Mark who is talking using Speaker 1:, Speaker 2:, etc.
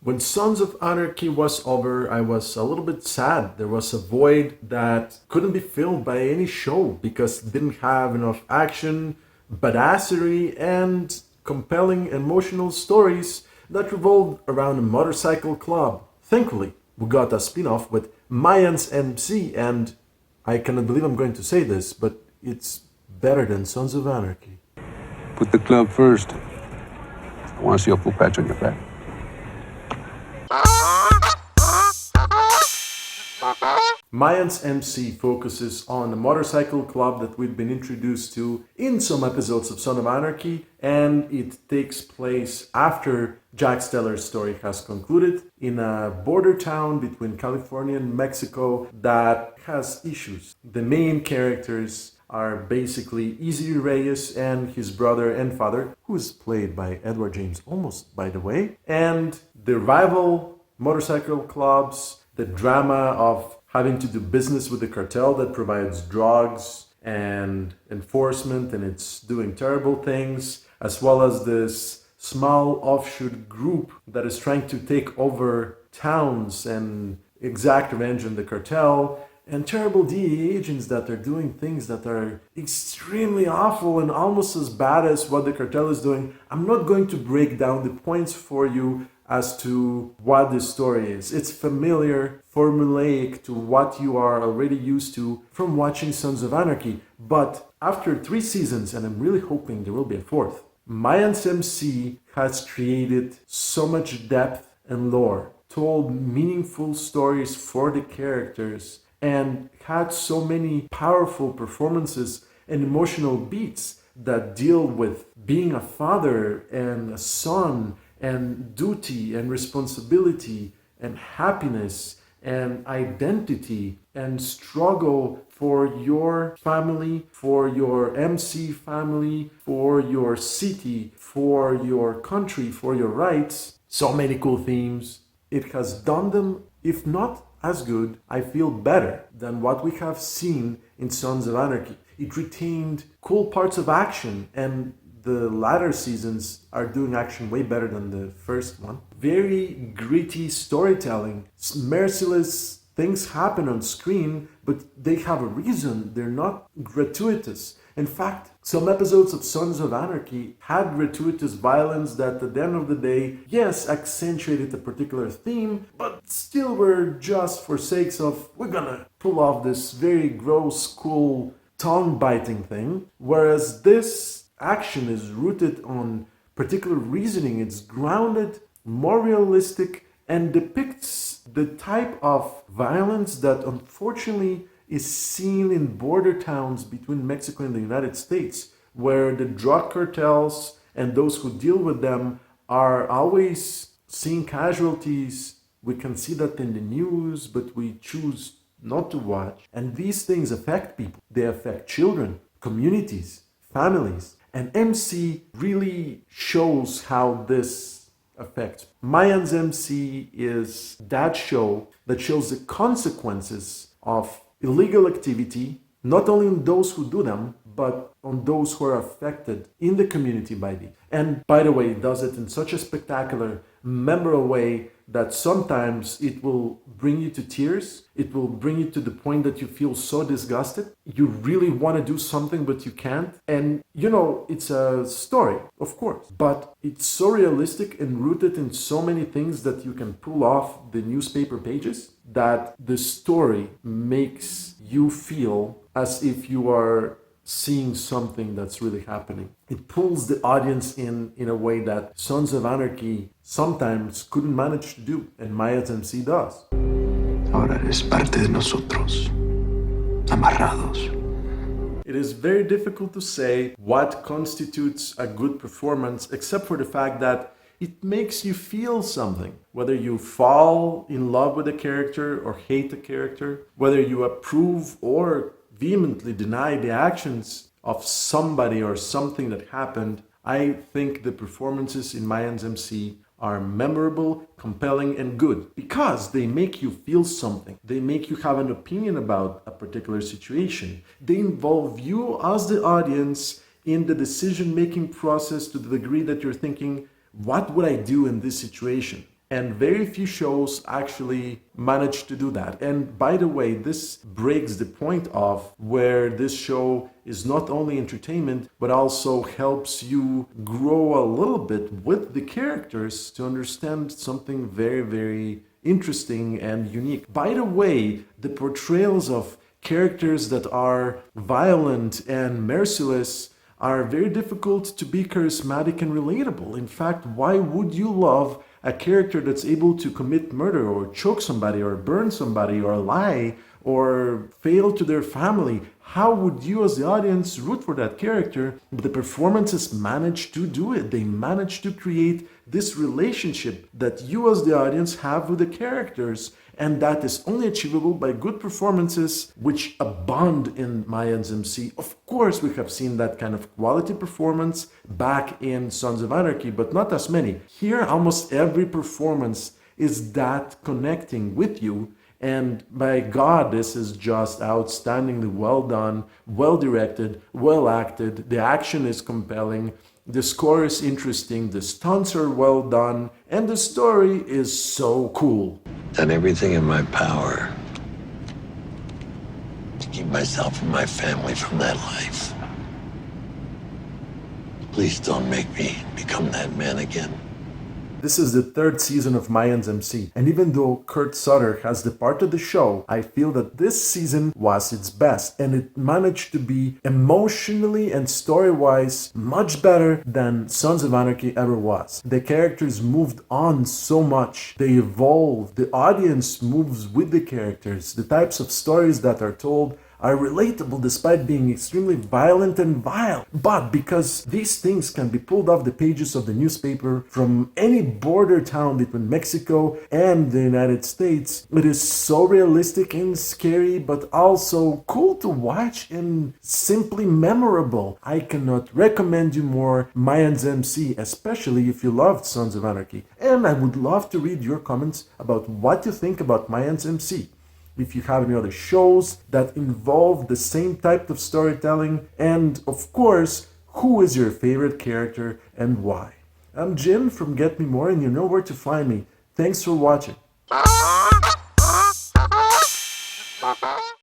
Speaker 1: When Sons of Anarchy was over, I was a little bit sad. There was a void that couldn't be filled by any show because it didn't have enough action, badassery, and compelling emotional stories that revolved around a motorcycle club. Thankfully, we got a spin off with Mayans MC, and I cannot believe I'm going to say this, but it's better than Sons of Anarchy.
Speaker 2: Put the club first. I want to see a full patch on your back.
Speaker 1: Mayans MC focuses on a motorcycle club that we've been introduced to in some episodes of Son of Anarchy, and it takes place after Jack Steller's story has concluded in a border town between California and Mexico that has issues. The main characters are basically Easy Reyes and his brother and father, who is played by Edward James Olmos, by the way, and the rival motorcycle clubs, the drama of having to do business with the cartel that provides drugs and enforcement, and it's doing terrible things, as well as this small offshoot group that is trying to take over towns and exact revenge on the cartel, and terrible DEA agents that are doing things that are extremely awful and almost as bad as what the cartel is doing. I'm not going to break down the points for you as to what this story is. It's familiar, formulaic to what you are already used to from watching Sons of Anarchy. But after 3 seasons, and I'm really hoping there will be a 4th, Mayans MC has created so much depth and lore, told meaningful stories for the characters, and had so many powerful performances and emotional beats that deal with being a father and a son and duty and responsibility and happiness and identity and struggle for your family, for your MC family, for your city, for your country, for your rights. So many cool themes. It has done them, if not as good, I feel better than what we have seen in Sons of Anarchy. It retained cool parts of action, and the latter seasons are doing action way better than the first one. Very gritty storytelling, merciless things happen on screen, but they have a reason. They're not gratuitous. In fact, some episodes of Sons of Anarchy had gratuitous violence that at the end of the day, yes, accentuated a particular theme, but still were just for sakes of, we're gonna pull off this very gross, cool, tongue-biting thing. Whereas this action is rooted on particular reasoning. It's grounded, more realistic, and depicts the type of violence that unfortunately is seen in border towns between Mexico and the United States, where the drug cartels and those who deal with them are always seeing casualties. We can see that in the news, but we choose not to watch. And these things affect people. They affect children, communities, families. And MC really shows how this affects. Mayans MC is that show that shows the consequences of illegal activity, not only on those who do them, but on those who are affected in the community by it. And by the way, it does it in such a spectacular, memorable way that sometimes it will bring you to tears. It will bring you to the point that you feel so disgusted. You really want to do something, but you can't. And, you know, it's a story, of course, but it's so realistic and rooted in so many things that you can pull off the newspaper pages that the story makes you feel as if you are seeing something that's really happening. It pulls the audience in a way that Sons of Anarchy sometimes couldn't manage to do, and Mayans MC does.
Speaker 2: Ahora eres parte de nosotros, amarrados.
Speaker 1: It is very difficult to say what constitutes a good performance, except for the fact that it makes you feel something. Whether you fall in love with a character or hate a character, whether you approve or vehemently deny the actions of somebody or something that happened, I think the performances in Mayans MC are memorable, compelling, and good because they make you feel something. They make you have an opinion about a particular situation. They involve you as the audience in the decision-making process to the degree that you're thinking, what would I do in this situation? And very few shows actually manage to do that. And by the way, this breaks the point of where this show is not only entertainment, but also helps you grow a little bit with the characters to understand something very, very interesting and unique. By the way, the portrayals of characters that are violent and merciless are very difficult to be charismatic and relatable. In fact, why would you love a character that's able to commit murder or choke somebody or burn somebody or lie or fail to their family? How would you as the audience root for that character? But the performances manage to do it. They manage to create this relationship that you as the audience have with the characters. And that is only achievable by good performances, which abound in Mayans MC. Of course, we have seen that kind of quality performance back in Sons of Anarchy, but not as many. Here, almost every performance is that connecting with you. And by God, this is just outstandingly well done, well directed, well acted. The action is compelling. The score is interesting. The stunts are well done. And the story is so cool.
Speaker 3: Done everything in my power to keep myself and my family from that life. Please don't make me become that man again.
Speaker 1: This is the third season of Mayans MC, and even though Kurt Sutter has departed the show, I feel that this season was its best, and it managed to be emotionally and story-wise much better than Sons of Anarchy ever was. The characters moved on so much, they evolved, the audience moves with the characters, the types of stories that are told are relatable despite being extremely violent and vile. But because these things can be pulled off the pages of the newspaper from any border town between Mexico and the United States, it is so realistic and scary, but also cool to watch and simply memorable. I cannot recommend you more Mayans MC, especially if you loved Sons of Anarchy. And I would love to read your comments about what you think about Mayans MC. If you have any other shows that involve the same type of storytelling, and of course, who is your favorite character and why? I'm Jim from Get Me More, and you know where to find me. Thanks for watching.